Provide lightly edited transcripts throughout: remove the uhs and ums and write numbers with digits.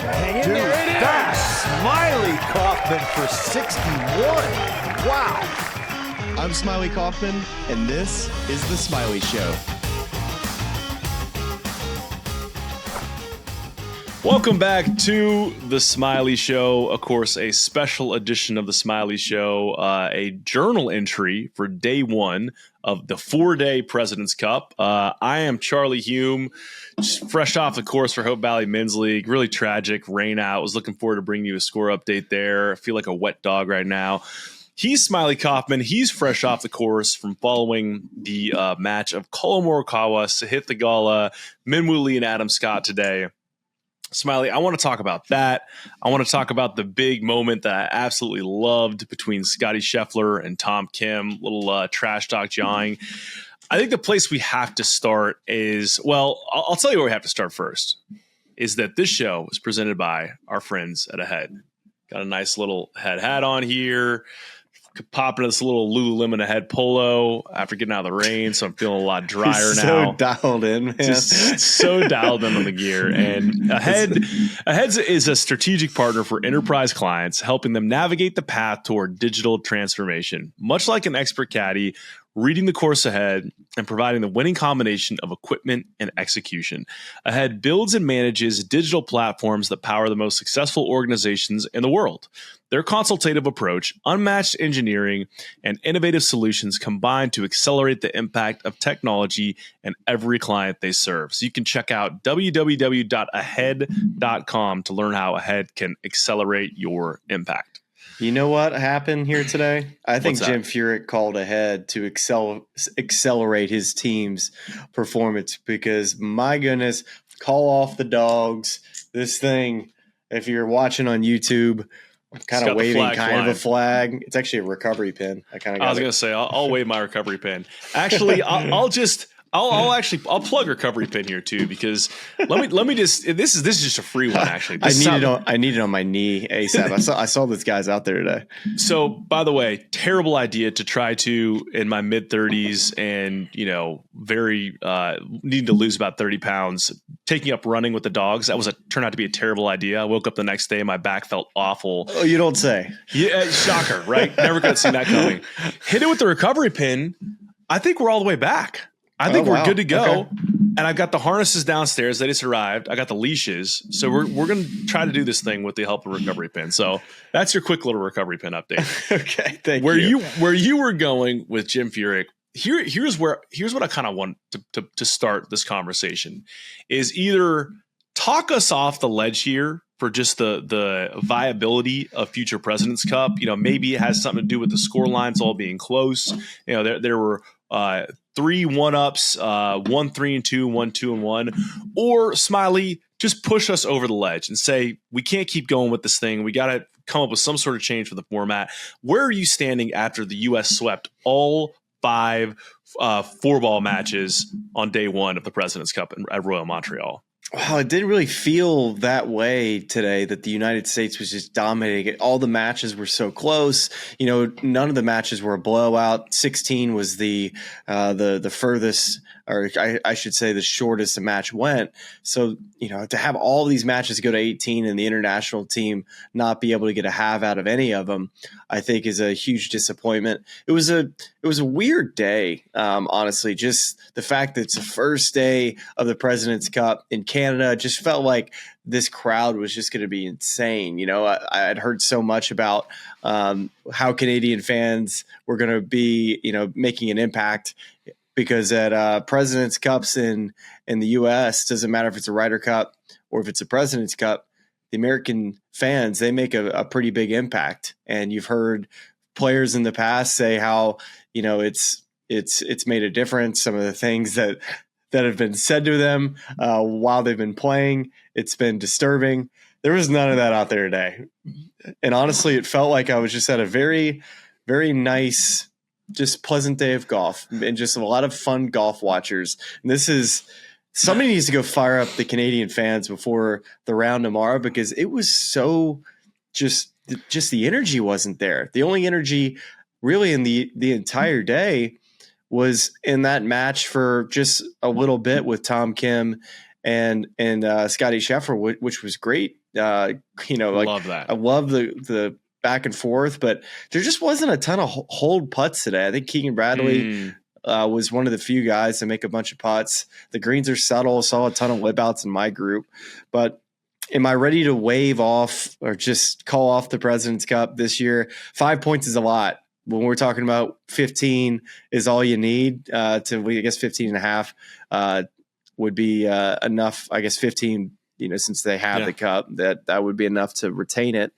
Hang in there, it is! Smylie Kaufman for 61. Wow. I'm Smylie Kaufman, and this is The Smylie Show. Welcome back to The Smylie Show. Of course, a special edition of The Smylie Show, a journal entry for day one of the 4-day President's Cup. I am Charlie Hulme, just fresh off the course for Hope Valley Men's League. Really tragic, rain out. Was looking forward to bringing you a score update there. I feel like a wet dog right now. He's Smylie Kaufman. He's fresh off the course from following the match of Morikawa, Theegala, Minwoo Lee, and Adam Scott today. Smylie, I want to talk about that. I want to talk about the big moment that I absolutely loved between Scottie Scheffler and Tom Kim, little trash talk jawing. I think the place we have to start is, well, I'll tell you where we have to start first, is that this show was presented by our friends at Ahead. Got a nice little head hat on here. Popping this little Lululemon Ahead polo after getting out of the rain, so I'm feeling a lot drier now. So dialed in, man. Just so dialed in on the gear. And Ahead is a strategic partner for enterprise clients, helping them navigate the path toward digital transformation. Much like an expert caddy, reading the course ahead and providing the winning combination of equipment and execution. Ahead builds and manages digital platforms that power the most successful organizations in the world. Their consultative approach, unmatched engineering, and innovative solutions combine to accelerate the impact of technology in every client they serve. So you can check out www.ahead.com to learn how Ahead can accelerate your impact. You know what happened here today? I think What's that? Jim Furyk called Ahead to accelerate his team's performance because, my goodness, call off the dogs. This thing, if you're watching on YouTube, kind of waving kind of a flag. It's actually a recovery pin. I was going to say, I'll wave my recovery pin. Actually, I'll plug recovery pin here too, because let me just, this is just a free one actually. I need it on my knee ASAP. I saw those guys out there today. So by the way, terrible idea to try to in my mid 30s and, very, needing to lose about 30 pounds, taking up running with the dogs. That turned out to be a terrible idea. I woke up the next day, my back felt awful. Oh, you don't say. Yeah. Shocker, right? Never could have seen that coming. Hit it with the recovery pin. I think we're all the way back. I think we're good to go. Okay. And I've got the harnesses downstairs. They just arrived. I got the leashes. So we're going to try to do this thing with the help of recovery pin. So that's your quick little recovery pin update. Okay. Thank you. Where you were going with Jim Furyk, here's what I kind of want to start this conversation is either talk us off the ledge here for just the viability of future President's Cup. Maybe it has something to do with the score lines all being close. There were 3 1-ups, 1 3-2, 1 2-1, or Smylie, just push us over the ledge and say we can't keep going with this thing. We got to come up with some sort of change for the format. Where are you standing after the U.S. swept all 5 fourball matches on day one of the President's Cup at Royal Montreal? Wow, it didn't really feel that way today, that the United States was just dominating it. All the matches were so close. None of the matches were a blowout. 16 was the furthest, or I should say the shortest a match went. So, to have all these matches go to 18 and the international team not be able to get a half out of any of them, I think is a huge disappointment. It was a weird day, honestly. Just the fact that it's the first day of the President's Cup in Canada just felt like this crowd was just going to be insane. I had heard so much about how Canadian fans were going to be, making an impact, because at President's Cups in the U.S., doesn't matter if it's a Ryder Cup or if it's a President's Cup, the American fans, they make a pretty big impact. And you've heard players in the past say how, it's made a difference. Some of the things that have been said to them while they've been playing, it's been disturbing. There was none of that out there today. And honestly, it felt like I was just at a very, very nice, just pleasant day of golf and just a lot of fun golf watchers. And somebody needs to go fire up the Canadian fans before the round tomorrow, because it was so just the energy wasn't there. The only energy really in the entire day was in that match for just a little bit with Tom Kim and Scottie Scheffler, which was great. Love that. I love the back and forth, but there just wasn't a ton of hold putts today. I think Keegan Bradley was one of the few guys to make a bunch of putts. The greens are subtle. Saw a ton of lip outs in my group, but am I ready to wave off or just call off the President's Cup this year? 5 points is a lot. When we're talking about 15 is all you need I guess 15 and a half would be enough. I guess 15, since they have the cup, that would be enough to retain it.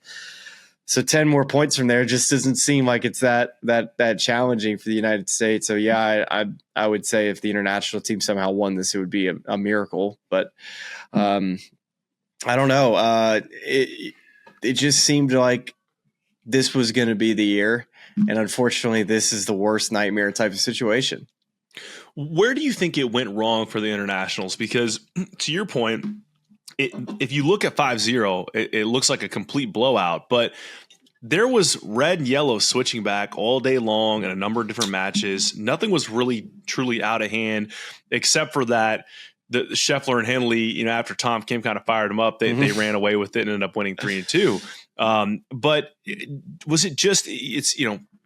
So 10 more points from there just doesn't seem like it's that challenging for the United States. So yeah, I would say if the international team somehow won this, it would be a miracle. But I don't know. It just seemed like this was going to be the year. And unfortunately, this is the worst nightmare type of situation. Where do you think it went wrong for the internationals? Because to your point, if you look at 5-0, it looks like a complete blowout. But there was red and yellow switching back all day long in a number of different matches. Nothing was really truly out of hand, except for that the Scheffler and Henley, after Tom Kim kind of fired them up, they ran away with it and ended up winning 3-2. But was it just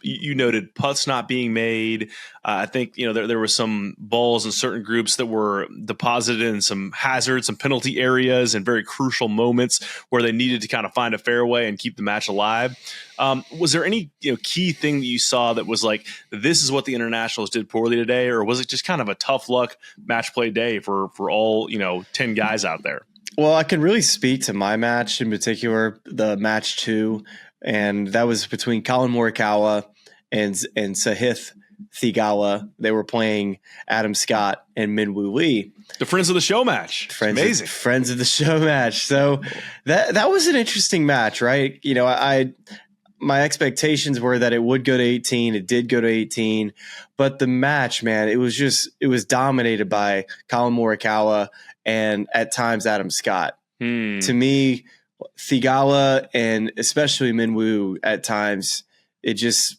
you noted putts not being made. I think, there were some balls in certain groups that were deposited in some hazards, some penalty areas and very crucial moments where they needed to kind of find a fairway and keep the match alive. Was there any key thing that you saw that was like, this is what the internationals did poorly today? Or was it just kind of a tough luck match play day for all, 10 guys out there? Well, I can really speak to my match in particular, the match 2. And that was between Collin Morikawa and Sahith Theegala. They were playing Adam Scott and Minwoo Lee. The Friends of the Show match. Amazing. Friends of the Show match. So that was an interesting match, right? My expectations were that it would go to 18. It did go to 18. But the match, man, it was dominated by Collin Morikawa and at times Adam Scott. To me, Theegala and especially Minwoo at times, they just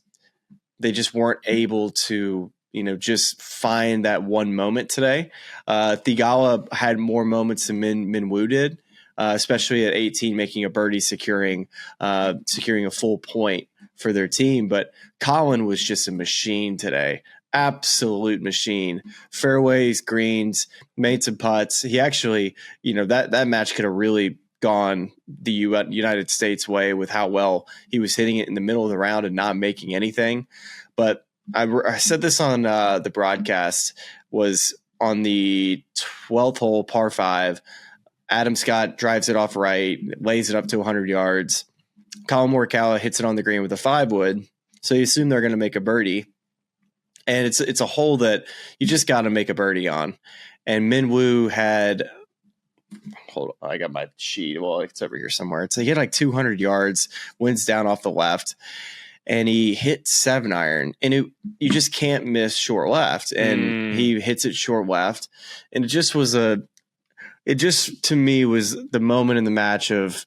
weren't able to, just find that one moment today. Theegala had more moments than Minwoo did, especially at 18, making a birdie, securing a full point for their team. But Collin was just a machine today. Absolute machine. Fairways, greens, made some putts. He actually, that match could have really gone the United States way with how well he was hitting it in the middle of the round and not making anything. But I said this on the broadcast, was on the 12th hole, par 5. Adam Scott drives it off right, lays it up to 100 yards. Collin Morikawa hits it on the green with a 5-wood. So you assume they're going to make a birdie. And it's a hole that you just got to make a birdie on. And Minwoo had – hold on, I got my sheet. Well, it's over here somewhere. He had like 200 yards, winds down off the left, and he hit 7-iron. And you just can't miss short left. And he hits it short left. And it just to me was the moment in the match of,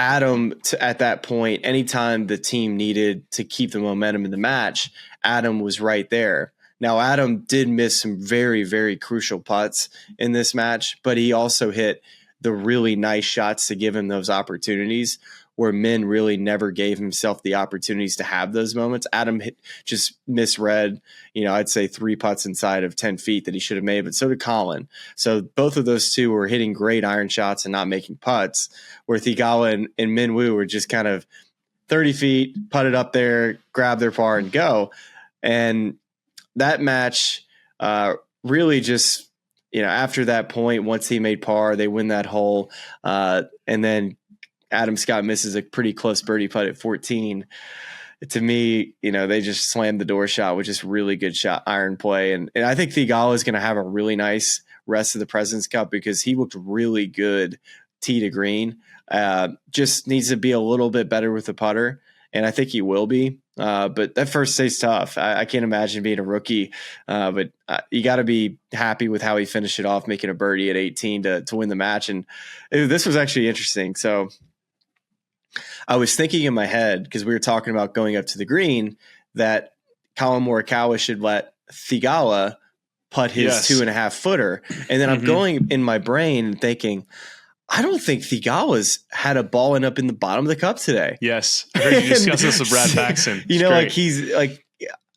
Adam at that point, anytime the team needed to keep the momentum in the match, Adam was right there. Now, Adam did miss some very, very crucial putts in this match, but he also hit the really nice shots to give him those opportunities where Min really never gave himself the opportunities to have those moments. Adam just misread, I'd say 3 putts inside of 10 feet that he should have made, but so did Collin. So both of those two were hitting great iron shots and not making putts, where Theegala and Minwoo were just kind of 30 feet, put it up there, grab their par and go. And that match really just, after that point, once he made par, they win that hole. And then Adam Scott misses a pretty close birdie putt at 14. To me, they just slammed the door shot with just really good shot iron play. And I think Theegala is going to have a really nice rest of the President's Cup because he looked really good tee to green. Just needs to be a little bit better with the putter. And I think he will be. But that first day's tough. I can't imagine being a rookie. But you got to be happy with how he finished it off, making a birdie at 18 to win the match. And this was actually interesting. So I was thinking in my head, because we were talking about going up to the green, that Collin Morikawa should let Theegala putt his 2.5 footer. And then I'm going in my brain and thinking, I don't think Theegala's had a ball end up in the bottom of the cup today. Yes. I heard you discuss this with Brad Paxson. Like he's like,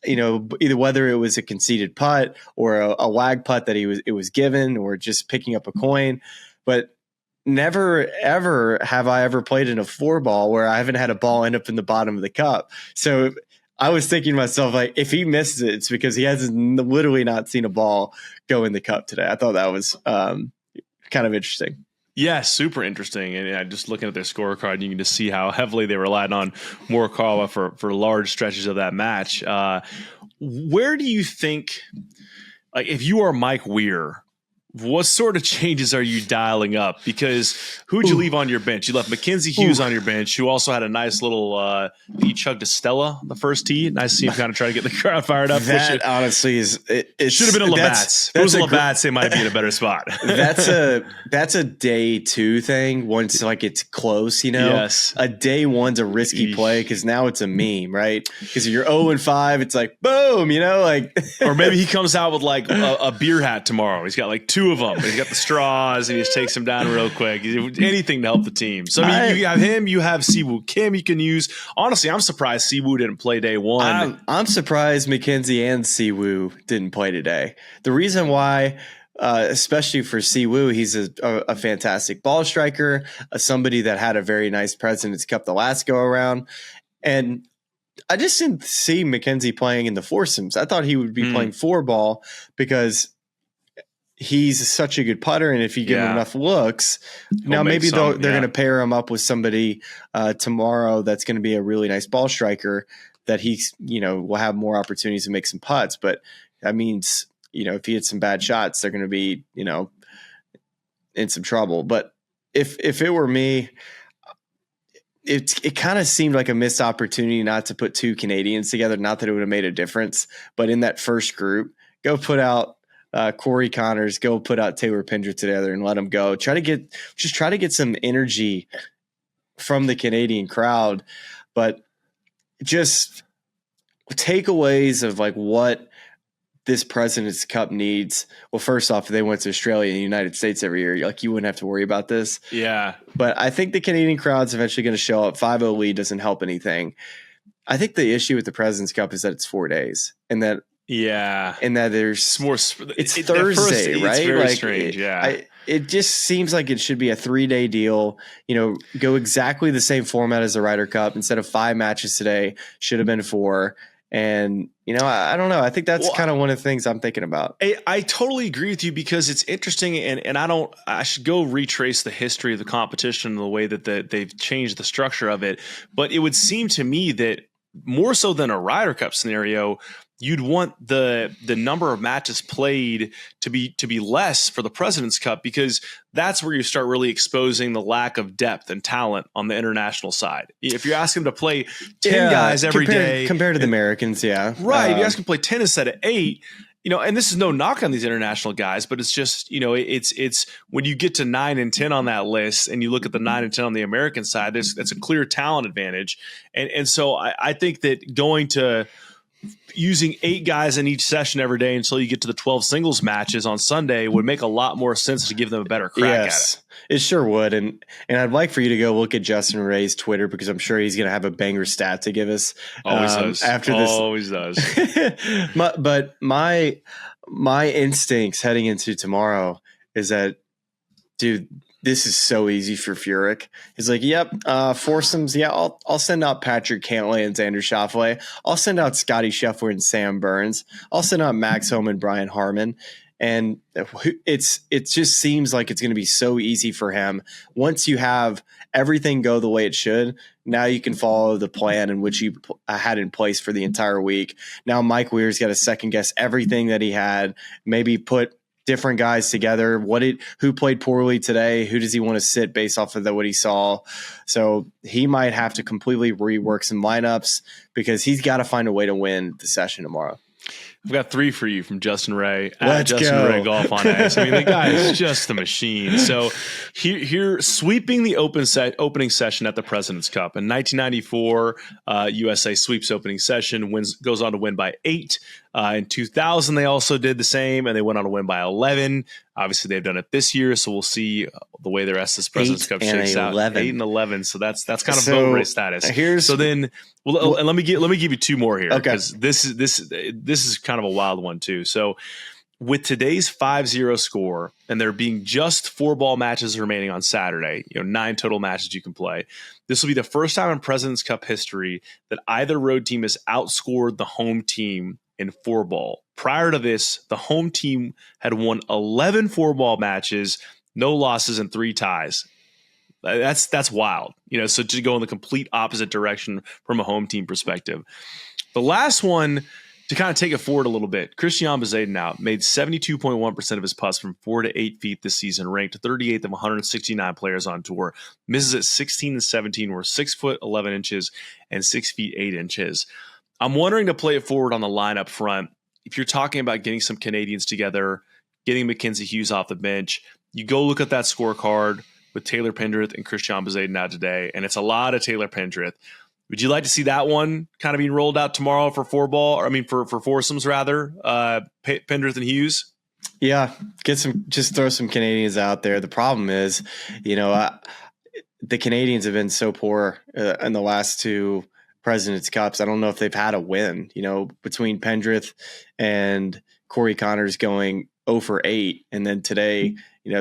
either whether it was a conceded putt or a wag putt that it was given or just picking up a coin. But never, ever have I ever played in a fourball where I haven't had a ball end up in the bottom of the cup. So I was thinking to myself, like, if he misses it, it's because he has literally not seen a ball go in the cup today. I thought that was kind of interesting. Yeah, super interesting. And just looking at their scorecard, you can just see how heavily they relied on Morikawa for large stretches of that match. Where do you think, like, if you are Mike Weir, what sort of changes are you dialing up? Because who'd you leave on your bench? You left Mackenzie Hughes on your bench, who also had a nice little he chugged a Stella the first tee. Nice to see him kind of try to get the crowd fired up. That honestly is it should have been a Labatt's. If it was a Labatt's, they might be in a better spot. That's a day 2 thing. Once like it's close, Yes. A day 1's a risky play because now it's a meme, right? Because if you're 0-5, it's like boom, like. Or maybe he comes out with like a beer hat tomorrow. He's got like 2 of them. And he's got the straws and he just takes them down real quick. Anything to help the team. So I mean, you have him, you have Siwoo Kim you can use. Honestly, I'm surprised Siwoo didn't play day 1. I'm surprised Mackenzie and Siwoo didn't play today. The reason why, especially for Siwoo, he's a fantastic ball striker, somebody that had a very nice President's Cup the last go around. And I just didn't see Mackenzie playing in the foursomes. I thought he would be playing fourball because he's such a good putter, and if you give him enough looks, now maybe they're going to pair him up with somebody tomorrow that's going to be a really nice ball striker that he's will have more opportunities to make some putts. But that means if he hits some bad shots, they're going to be in some trouble. But if it were me, it kind of seemed like a missed opportunity not to put 2 Canadians together. Not that it would have made a difference, but in that first group, go put out Corey Connors, go put out Taylor Pendrith together and let them go. Try to get some energy from the Canadian crowd, but just takeaways of like what this President's Cup needs. Well, first off, if they went to Australia and the United States every year, like you wouldn't have to worry about this. Yeah. But I think the Canadian crowd's eventually going to show up. 5-0 lead doesn't help anything. I think the issue with the President's Cup is that it's 4 days and that there's more. It's Thursday, right? It's very strange. It just seems like it should be a 3-day deal. Go exactly the same format as the Ryder Cup. Instead of 5 matches today, should have been 4. And I don't know. I think that's kind of one of the things I'm thinking about. I totally agree with you because it's interesting, and I should go retrace the history of the competition and the way that they've changed the structure of it. But it would seem to me that more so than a Ryder Cup scenario, you'd want the number of matches played to be less for the President's Cup, because that's where you start really exposing the lack of depth and talent on the international side. If you ask them to play 10 guys every day compared to the Americans, right. If you ask them to play 10 instead of 8, and this is no knock on these international guys, but it's just, it's when you get to 9 and 10 on that list and you look at the 9 and 10 on the American side, that's a clear talent advantage. And so I think that going to using 8 guys in each session every day until you get to the 12 singles matches on Sunday would make a lot more sense to give them a better crack at it. It sure would. And I'd like for you to go look at Justin Ray's Twitter, because I'm sure he's going to have a banger stat to give us. Always does. After this. Always does. But my instincts heading into tomorrow is that, dude, this is so easy for Furyk. He's like, yep, foursomes. Yeah, I'll send out Patrick Cantlay and Xander Schauffele. I'll send out Scottie Scheffler and Sam Burns. I'll send out Max Homa and Brian Harman. And it just seems like it's going to be so easy for him. Once you have everything go the way it should, now you can follow the plan in which you had in place for the entire week. Now Mike Weir's got to second guess everything that he had, maybe put different guys together. Who played poorly today? Who does he want to sit based off of what he saw? So he might have to completely rework some lineups, because he's got to find a way to win the session tomorrow. I've got 3 for you from Justin Ray. Let's Justin go. Ray Golf on Ice. I mean, the guy is just a machine. So here sweeping the opening session at the President's Cup in 1994, USA sweeps opening session, goes on to win by 8. In 2000, they also did the same, and they went on to win by 11. Obviously, they've done it this year, so we'll see the way the rest of this President's Cup shakes out. 8 and 11, so that's kind of boat race status. And let me give you 2 more here, because this is kind of a wild one too. So with today's 5-0 score, and there being just 4 ball matches remaining on Saturday, 9 total matches you can play. This will be the first time in President's Cup history that either road team has outscored the home team in 4 ball. Prior to this, the home team had won 11 4-ball matches, no losses, and 3 ties. That's wild. So to go in the complete opposite direction from a home team perspective. The last one, to kind of take it forward a little bit, Christian Bezaden now made 72.1% of his putts from 4 to 8 feet this season, ranked 38th of 169 players on tour. Misses at 16 and 17 were 6 foot 11 inches and 6 feet 8 inches. I'm wondering, to play it forward on the lineup front, if you're talking about getting some Canadians together, getting Mackenzie Hughes off the bench, you go look at that scorecard with Taylor Pendrith and Christian Bezaden out today, and it's a lot of Taylor Pendrith. Would you like to see that one kind of being rolled out tomorrow for for foursomes rather? Pendrith and Hughes. Yeah, just throw some Canadians out there. The problem is, the Canadians have been so poor in the last 2 President's Cups. I don't know if they've had a win. Between Pendrith and Corey Connors going 0 for 8, and then today,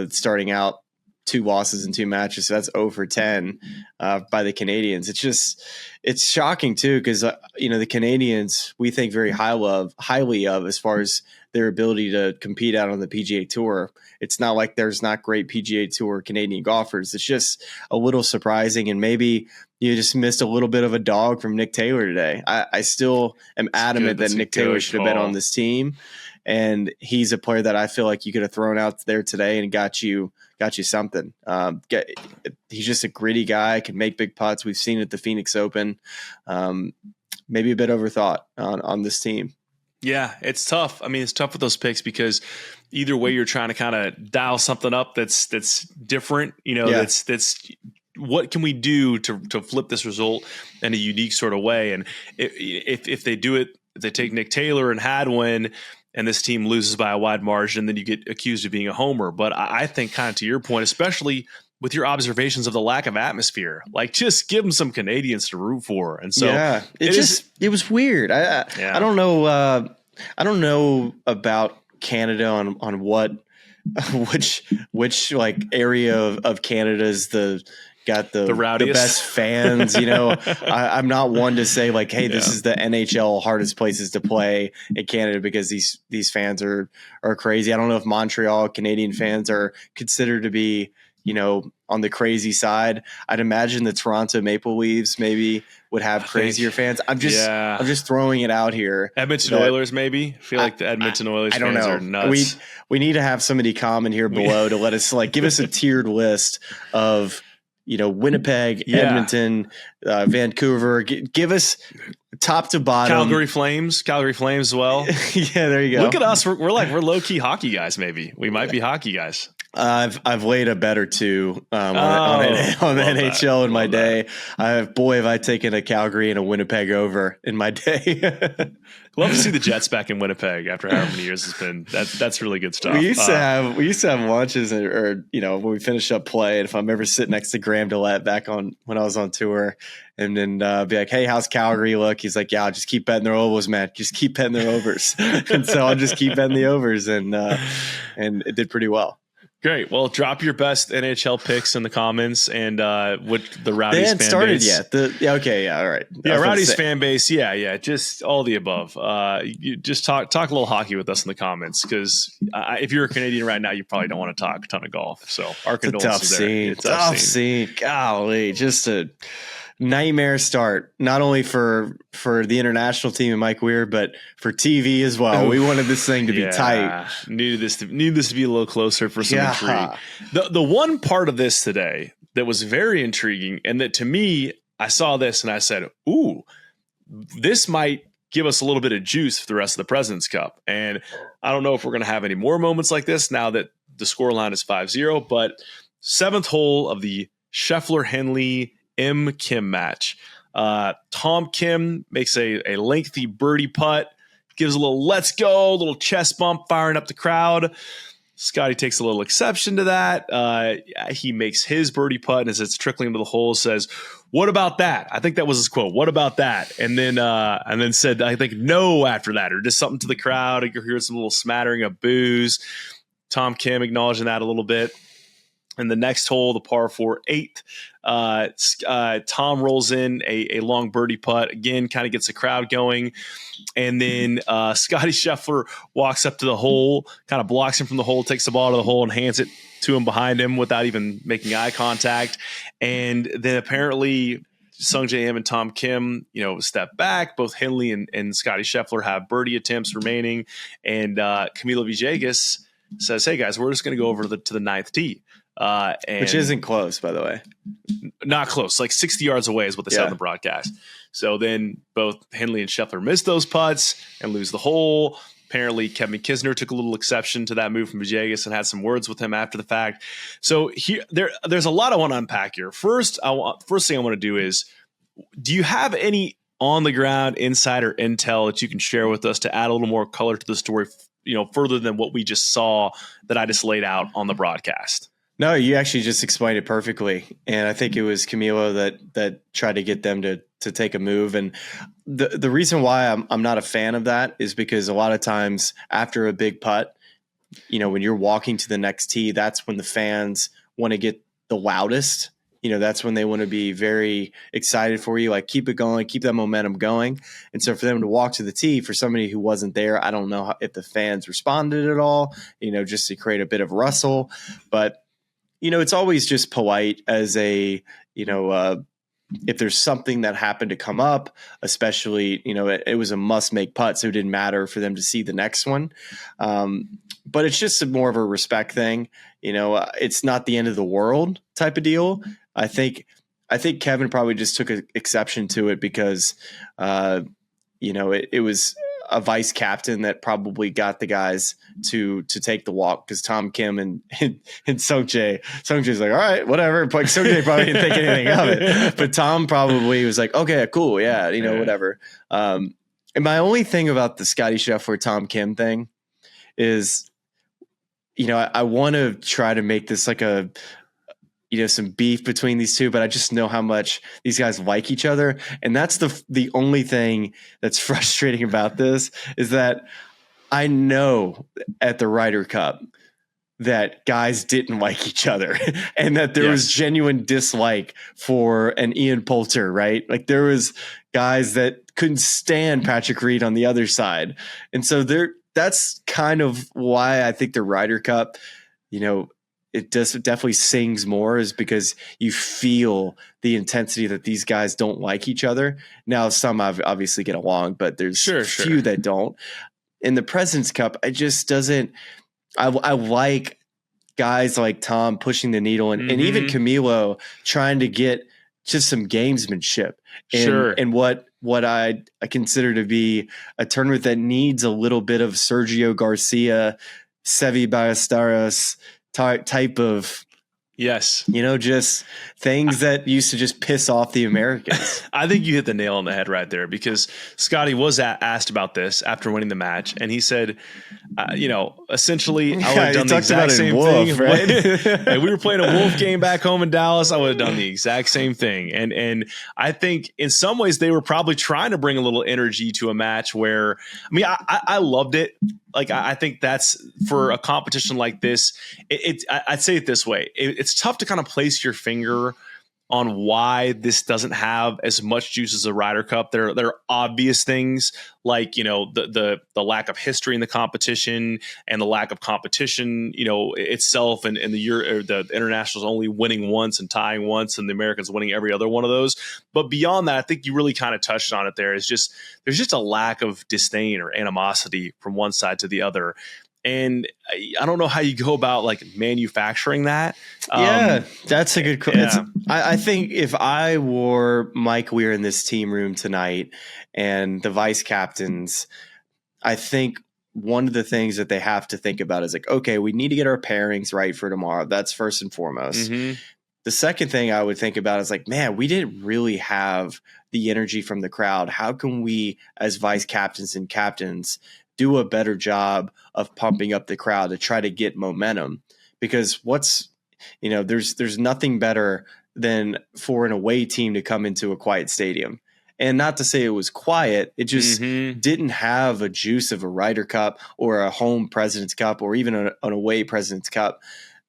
starting out 2 losses in 2 matches. So that's 0 for 10 by the Canadians. It's shocking too, because the Canadians we think very highly of as far as their ability to compete out on the PGA Tour. It's not like there's not great PGA Tour Canadian golfers. It's just a little surprising, and maybe you just missed a little bit of a dog from Nick Taylor today. I still am adamant that Nick Taylor should have been on this team, and he's a player that I feel like you could have thrown out there today and got you something. He's just a gritty guy, can make big putts. We've seen it at the Phoenix Open. Maybe a bit overthought on this team. Yeah, it's tough. I mean, it's tough with those picks, because either way you're trying to kind of dial something up that's different. That's what can we do to flip this result in a unique sort of way? And if they do it, if they take Nick Taylor and Hadwin, and this team loses by a wide margin, then you get accused of being a homer. But I think, kind of to your point, especially with your observations of the lack of atmosphere, like, just give them some Canadians to root for. And so it was weird. I don't know. I don't know about Canada on what, which like area of Canada is got the best fans. I'm not one to say like, hey, this is the NHL hardest places to play in Canada, because these fans are crazy. I don't know if Montreal Canadian fans are considered to be, on the crazy side. I'd imagine the Toronto Maple Leafs maybe would have crazier fans. I'm just throwing it out here. Edmonton Oilers maybe. I feel like the Edmonton Oilers fans are nuts. We need to have somebody comment here below to let us give us a tiered list of Winnipeg, Edmonton, Vancouver. Give us top to bottom. Calgary Flames as well. Yeah, there you go. Look at us. We're low key hockey guys. Maybe we might be hockey guys. I've laid a bet or 2 on the NHL in my day. Have I taken a Calgary and a Winnipeg over in my day. Love to see the Jets back in Winnipeg after however many years it's been. That's really good stuff. We used to have lunches, or when we finish up play, and if I'm ever sitting next to Graham Dillette back on when I was on tour, and then be like, hey, how's Calgary look? He's like, yeah, I'll just keep betting their overs, man. Just keep betting their overs. And so I'll just keep betting the overs, and it did pretty well. Great. Well, drop your best NHL picks in the comments, and what the Rowdies they hadn't fan started base. Yet. All right. Yeah, Rowdies fan base. Yeah, just all the above. You just talk a little hockey with us in the comments, because if you're a Canadian right now, you probably don't want to talk a ton of golf. So our condolences there. Tough scene. Golly, just a nightmare start, not only for the international team and Mike Weir, but for TV as well. We wanted this thing to be tight. Needed this to be a little closer for some intrigue. The one part of this today that was very intriguing, and that to me, I saw this and I said, ooh, this might give us a little bit of juice for the rest of the President's Cup. And I don't know if we're going to have any more moments like this now that the scoreline is 5-0, but 7th hole of the Scheffler Henley M. Kim match. Tom Kim makes a lengthy birdie putt, gives a little let's go, a little chest bump, firing up the crowd. Scottie takes a little exception to that. He makes his birdie putt, and as it's trickling into the hole, says, "What about that?" I think that was his quote. "What about that?" And then said, I think, "No" after that, or just something to the crowd. You're hearing some little smattering of boos. Tom Kim acknowledging that a little bit. And the next hole, the par 4 8th, Tom rolls in a long birdie putt. Again, kind of gets the crowd going. And then Scottie Scheffler walks up to the hole, kind of blocks him from the hole, takes the ball to the hole and hands it to him behind him without even making eye contact. And then apparently Sungjae Im and Tom Kim, step back. Both Henley and Scottie Scheffler have birdie attempts remaining. And Camilo Villegas says, "Hey, guys, we're just going to go over to the 9th tee." Which isn't close, by the way. Not close, like 60 yards away is what they said on the broadcast. So then both Henley and Scheffler missed those putts and lose the hole. Apparently, Kevin Kisner took a little exception to that move from Villegas and had some words with him after the fact. So there's a lot I want to unpack here. First thing I want to do is, do you have any on the ground insider intel that you can share with us to add a little more color to the story, further than what we just saw that I just laid out on the broadcast? No, you actually just explained it perfectly. And I think it was Camilo that tried to get them to take a move. And the reason why I'm not a fan of that is because a lot of times after a big putt, when you're walking to the next tee, that's when the fans want to get the loudest. That's when they want to be very excited for you, like keep it going, keep that momentum going. And so for them to walk to the tee, for somebody who wasn't there, I don't know if the fans responded at all, just to create a bit of rustle. But it's always just polite as if there's something that happened to come up, especially, it was a must make putt, so it didn't matter for them to see the next one. But it's just more of a respect thing. It's not the end of the world type of deal. I think Kevin probably just took an exception to it because, it was a vice captain that probably got the guys to take the walk, because Tom Kim and Sungjae's like, all right, whatever. Like Sungjae probably didn't think anything of it, but Tom probably was like, okay, cool. Yeah. Whatever. And my only thing about the Scottie Scheffler, Tom Kim thing is, I want to try to make this like some beef between these two, but I just know how much these guys like each other. And that's the only thing that's frustrating about this, is that I know at the Ryder Cup that guys didn't like each other and that there was genuine dislike for an Ian Poulter, right? Like there was guys that couldn't stand Patrick Reed on the other side. And so that's kind of why I think the Ryder Cup, it definitely sings more, is because you feel the intensity that these guys don't like each other. Now, some obviously get along, but there's few that don't. In the President's Cup, it just doesn't. I like guys like Tom pushing the needle and even Camilo trying to get just some gamesmanship and what I consider to be a tournament that needs a little bit of Sergio Garcia, Seve Ballesteros type of, just things that used to just piss off the Americans. I think you hit the nail on the head right there, because Scottie was asked about this after winning the match, and he said, essentially, I would have done the exact same thing. Right? Like, we were playing a Wolf game back home in Dallas. I would have done the exact same thing. And I think in some ways they were probably trying to bring a little energy to a match where, I loved it. Like, I think that's, for a competition like this, I'd say it this way. It's tough to kind of place your finger on why this doesn't have as much juice as a Ryder Cup. There are obvious things like, the lack of history in the competition and the lack of competition, itself, and the internationals only winning once and tying once, and the Americans winning every other one of those. But beyond that, I think you really kind of touched on it. There's just a lack of disdain or animosity from one side to the other. And I don't know how you go about like manufacturing that. That's a good question. Yeah. I think if I were Mike Weir in this team room tonight and the vice captains, I think one of the things that they have to think about is like, okay, we need to get our pairings right for tomorrow. That's first and foremost. Mm-hmm. The second thing I would think about is like, man, we didn't really have the energy from the crowd. How can we, as vice captains and captains, do a better job of pumping up the crowd to try to get momentum? Because there's nothing better than for an away team to come into a quiet stadium. And not to say it was quiet, it just didn't have a juice of a Ryder Cup or a home President's Cup or even an away President's Cup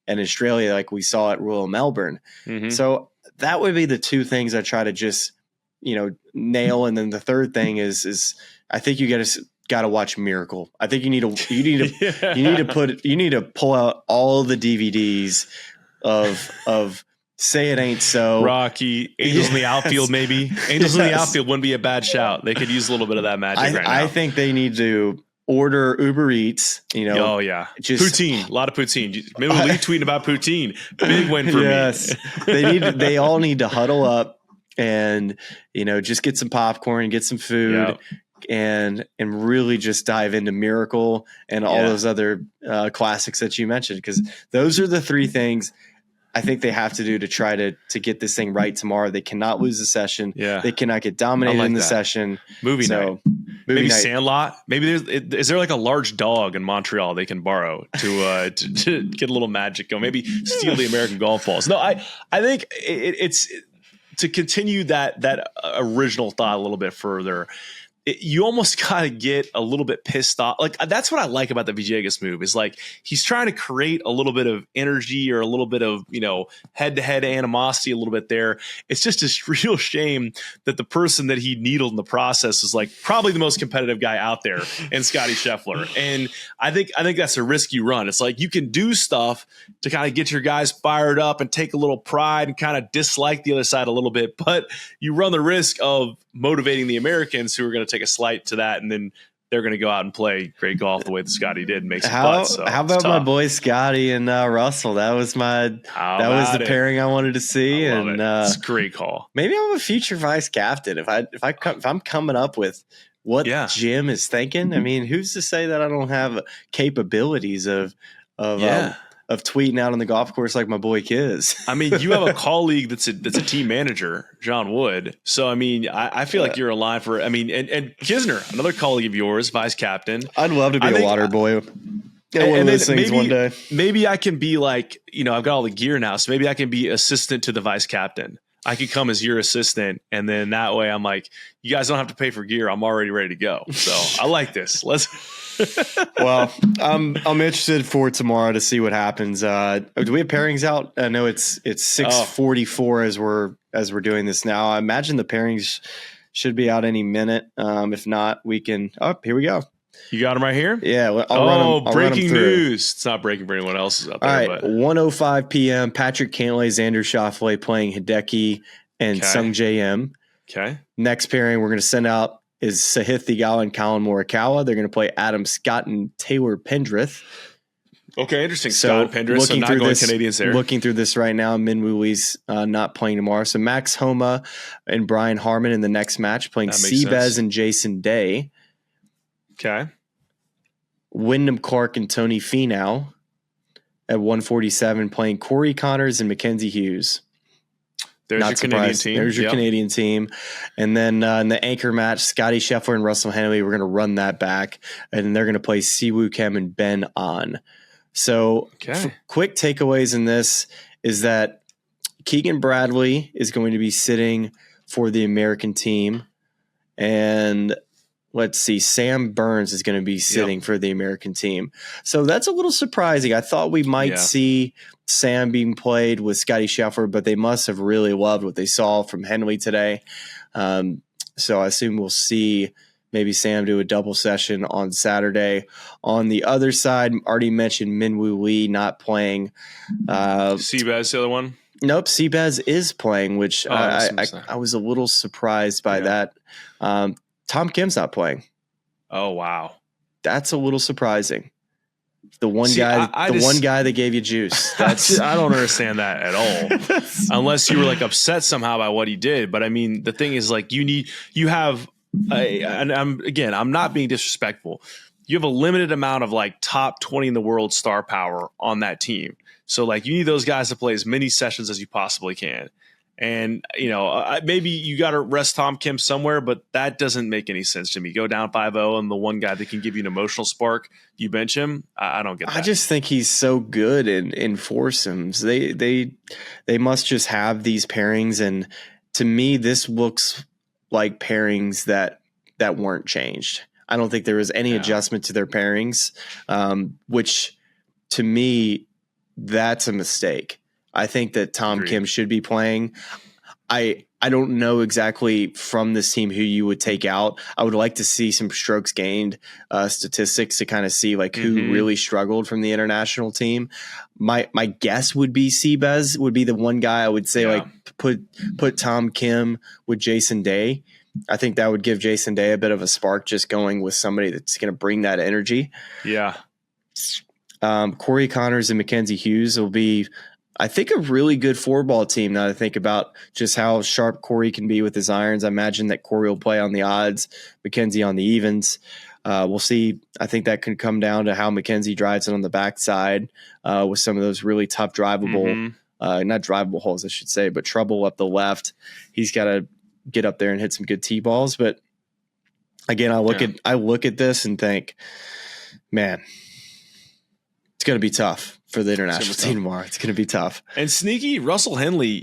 in Australia like we saw at Royal Melbourne. Mm-hmm. So that would be the two things I try to just, nail. And then the third thing is I think you got to watch Miracle. I think you need to pull out all the DVDs of Say It Ain't So, Rocky, Angels in the Outfield, maybe. Angels in the Outfield wouldn't be a bad shout. They could use a little bit of that magic right now. I think they need to order Uber Eats. Oh yeah, poutine, a lot of poutine. Maybe we'll leave tweeting about poutine. Big win for me. They all need to huddle up and just get some popcorn, get some food. Yep. And really just dive into Miracle and all those other classics that you mentioned, because those are the three things I think they have to do to try to get this thing right tomorrow. They cannot lose the session. Yeah. They cannot get dominated in the session. Movie night. Maybe Sandlot. Maybe is there like a large dog in Montreal they can borrow to get a little magic going? Maybe steal the American golf balls. No, I think it's to continue that original thought a little bit further. You almost got to get a little bit pissed off. Like, that's what I like about the Villegas move is like, he's trying to create a little bit of energy or a little bit of, head to head animosity a little bit there. It's just a real shame that the person that he needled in the process is like probably the most competitive guy out there in Scottie Scheffler. And I think that's a risky run. It's like, you can do stuff to kind of get your guys fired up and take a little pride and kind of dislike the other side a little bit, but you run the risk of motivating the Americans who are going to take a slight to that, and then they're going to go out and play great golf the way that Scottie did and make some putts. So how about my boy Scottie and Russell? That was the pairing I wanted to see, and it's a great call. Maybe I'm a future vice captain if I'm coming up with what Jim is thinking. I mean, who's to say that I don't have capabilities of tweeting out on the golf course like my boy Kiz. I mean, you have a colleague that's a team manager, John Wood. So, I mean, I feel like you're in line for, and Kisner, another colleague of yours, vice captain. I'd love to be a water boy. Yeah, one of those things one day. Maybe I can be like, I've got all the gear now, so maybe I can be assistant to the vice captain. I could come as your assistant, and then that way I'm like, you guys don't have to pay for gear. I'm already ready to go. So I like this. Well, I'm interested for tomorrow to see what happens. Do we have pairings out? I know it's 6:44 as we're doing this now. I imagine the pairings should be out any minute. If not, we can. Oh, here we go. You got them right here? Yeah. I'll breaking news. It's not breaking for anyone else out there. All right. 1:05 p.m. Patrick Cantlay, Xander Schauffele playing Hideki and Sung J.M. Okay. Next pairing we're going to send out is Sahith Theegala and Colin Morikawa. They're going to play Adam Scott and Taylor Pendrith. Okay, interesting. So Scott and Pendrith, so not going Canadians there. Looking through this right now, Min Woo Lee's not playing tomorrow. So Max Homa and Brian Harman in the next match playing Seabez and Jason Day. Okay. Wyndham Clark and Tony Finau at 147 playing Corey Connors and Mackenzie Hughes. There's your Canadian team. There's your Canadian team. And then in the anchor match, Scottie Scheffler and Russell Henley, we're going to run that back. And they're going to play Siwoo Kim and Ben An. So quick takeaways in this is that Keegan Bradley is going to be sitting for the American team. And let's see, Sam Burns is going to be sitting for the American team. So that's a little surprising. I thought we might see Sam being played with Scottie Scheffler, but they must have really loved what they saw from Henley today. So I assume we'll see maybe Sam do a double session on Saturday. On the other side, already mentioned Min Woo Lee not playing. Seabez, the other one? Nope, Seabez is playing, which I was a little surprised by that. Tom Kim's not playing. Oh, wow. That's a little surprising The one guy that gave you juice. That's I don't understand that at all. Unless you were like upset somehow by what he did. But I mean, the thing is like I'm not being disrespectful. You have a limited amount of like top 20 in the world star power on that team. So like you need those guys to play as many sessions as you possibly can. And, maybe you got to rest Tom Kim somewhere, but that doesn't make any sense to me. Go down 5-0 and the one guy that can give you an emotional spark, you bench him. I don't get that. I just think he's so good in foursomes. They must just have these pairings. And to me, this looks like pairings that weren't changed. I don't think there was any adjustment to their pairings, which to me, that's a mistake. I think that Tom Kim should be playing. I don't know exactly from this team who you would take out. I would like to see some strokes gained statistics to kind of see like who really struggled from the international team. My guess would be Seabez would be the one guy I would say like put Tom Kim with Jason Day. I think that would give Jason Day a bit of a spark just going with somebody that's going to bring that energy. Yeah. Corey Connors and Mackenzie Hughes will be, I think, a really good fourball team now to think about just how sharp Corey can be with his irons. I imagine that Corey will play on the odds, Mackenzie on the evens. We'll see. I think that could come down to how Mackenzie drives it on the backside with some of those really tough drivable, not drivable holes, I should say, but trouble up the left. He's got to get up there and hit some good tee balls. But again, I look at this and think, man, it's going to be tough for the international team tomorrow. It's going to be tough. And sneaky Russell Henley,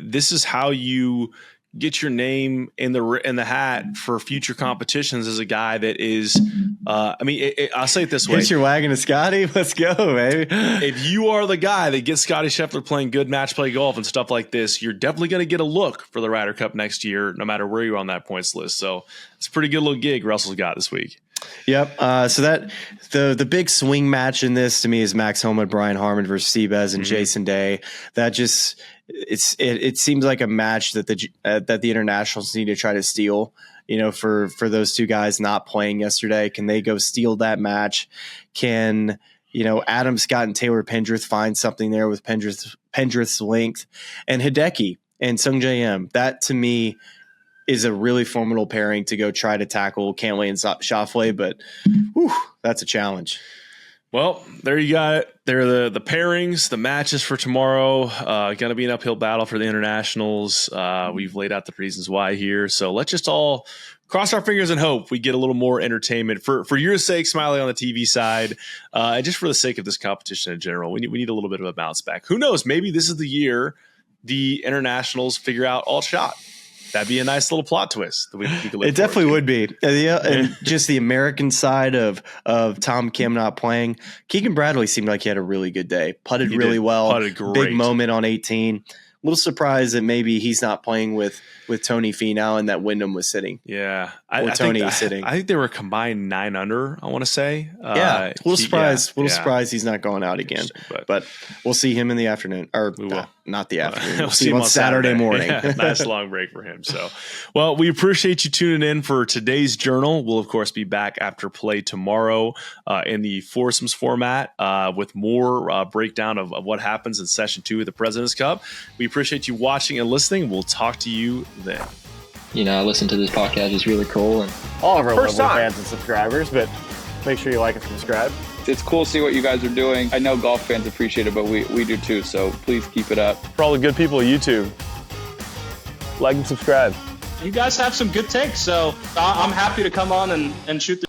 this is how you get your name in the hat for future competitions as a guy that is, I'll say it this way. Hitch your wagon to Scottie. Let's go, baby. If you are the guy that gets Scottie Scheffler playing good match play golf and stuff like this, you're definitely going to get a look for the Ryder Cup next year, no matter where you're on that points list. So it's a pretty good little gig Russell's got this week. Yep. So that the big swing match in this to me is Max Homa, Brian Harmon versus Seabez and Jason Day. That just it seems like a match that the internationals need to try to steal. For those two guys not playing yesterday, can they go steal that match? Can Adam Scott and Taylor Pendrith find something there with Pendrith's length and Hideki and Sung J M? That to me is a really formidable pairing to go try to tackle Cantlay and Scheffler, but that's a challenge. Well, there you got it. They're the pairings, the matches for tomorrow. Going to be an uphill battle for the internationals. We've laid out the reasons why here. So let's just all cross our fingers and hope we get a little more entertainment for your sake, Smylie, on the TV side, and just for the sake of this competition in general. We need a little bit of a bounce back. Who knows? Maybe this is the year the internationals figure out alt shot. That'd be a nice little plot twist that we could look. It definitely would be. And just the American side of Tom Kim not playing. Keegan Bradley seemed like he had a really good day. Putted really well. Putted great. Big moment on 18. A little surprised that maybe he's not playing with Tony Finau and that Wyndham was sitting. Yeah. Tony is sitting. I think they were combined 9 under, I want to say. A little surprised. Surprised he's not going out again. But we'll see him in the afternoon. Or we will. Not the afternoon. We'll see him on Saturday morning. Yeah, nice long break for him. So, well, we appreciate you tuning in for today's journal. We'll, of course, be back after play tomorrow in the foursomes format with more breakdown of what happens in session 2 of the President's Cup. We appreciate you watching and listening. We'll talk to you then. I listen to this podcast. It's really cool. And all of our local fans and subscribers, but make sure you like and subscribe. It's cool to see what you guys are doing. I know golf fans appreciate it, but we do too, so please keep it up. For all the good people of YouTube, like and subscribe. You guys have some good takes, so I'm happy to come on and shoot the